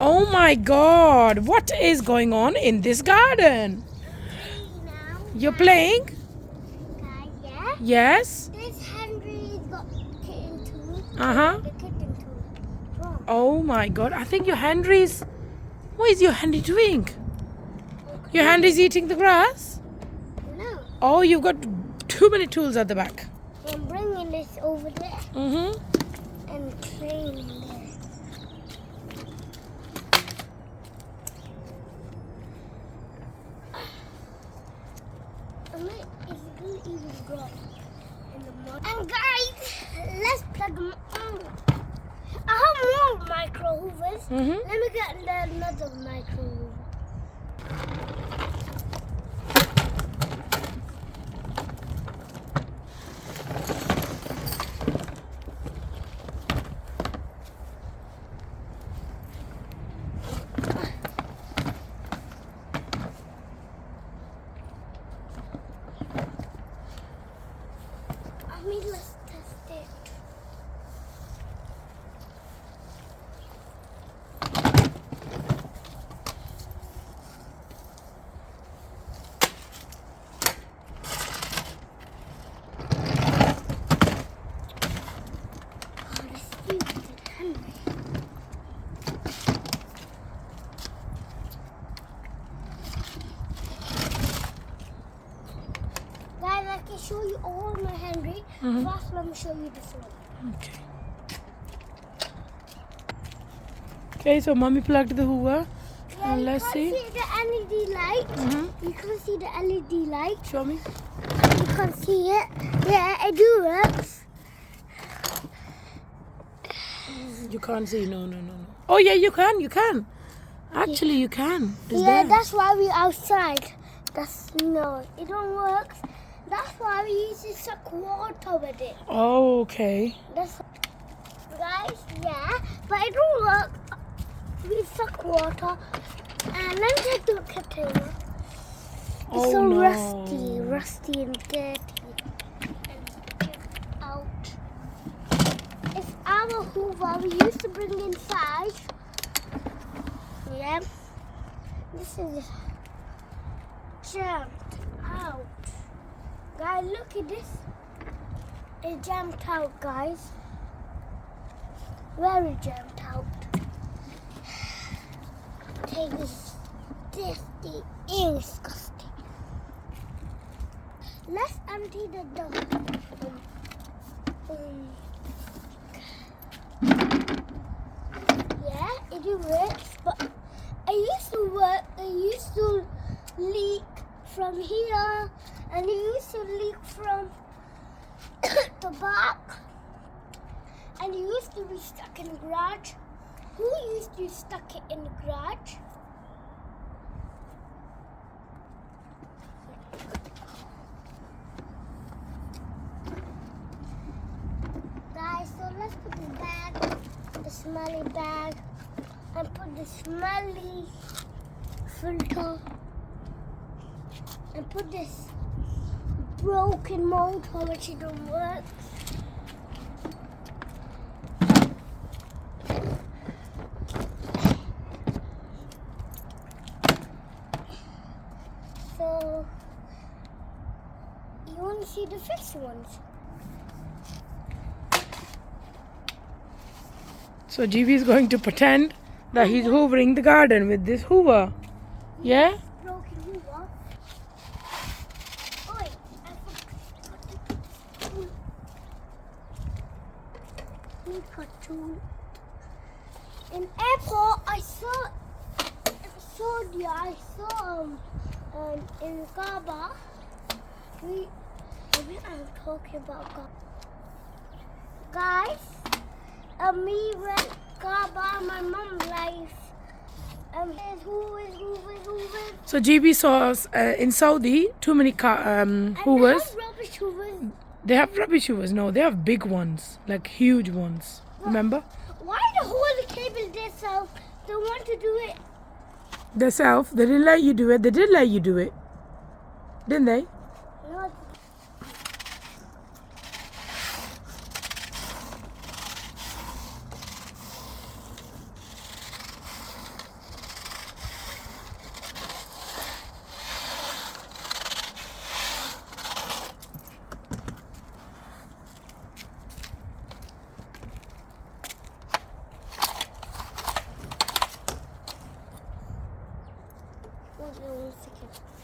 Oh my god, what is going on in this garden? Now, You're playing? yeah. Yes? This Henry's got kitten too. Uh-huh. The kitten too. Wrong. Oh my god, I think your Henry's... What is your Henry doing? Your Henry's eating the grass? No. Oh, you've got too many tools at the back. I'm bringing this over there Mm-hmm. and cleaning there. I mean, it's going to even grow in the mud. And guys, let's plug them on. I have more micro hoovers. Mm-hmm. Let me get another micro hoover. I mean, let's test it. Oh, let's use it, Henry. Guys, I can show you all my Henry. First, let me show you this one. Okay. Okay, so mommy plugged the Hoover. Yeah, And let's see. You can see the LED light. Mm-hmm. You can see the LED light. Show me. You can see it. Yeah, it do works. You can't see. No. Oh yeah, you can. Actually, you can. It's Yeah, there. that's why we outside. No, it don't work. That's why we use to suck water with it. Oh, okay. That's guys, yeah, but it don't work. We suck water, and let me take the container. It's Oh, so no. rusty and dirty. And get out. It's our Hoover. We used to bring inside. Yeah. This is jammed out. Guys, look at this. It jammed out, guys. Very jammed out. Take this dirty and disgusting. Let's empty the dump. Yeah, it works, but I used to work. I used to leak from here, and it used to leak from the back, and it used to be stuck in the garage. Who used to stuck it in the garage? Guys, so let's put the bag, the smelly bag, and put the smelly filter, and put this broken motor which it don't work. So you want to see the fixed ones? So GB is going to pretend that he's hoovering the garden with this Hoover. Yeah? Broken Hoover. Oi, I forgot the tool. Need a tool. In airport, I saw in Gaba. I'm talking about Gaba. Guys, me went Gaba, my mom life. Hoovers. So GB saw in Saudi too many Hoovers. And rubbish Hoovers. They have rubbish Hoovers. No, they have big ones, like huge ones. Remember? Why the whole table themselves don't want to do it? Themselves, they didn't let you do it. They did let you do it, didn't they? No. one second.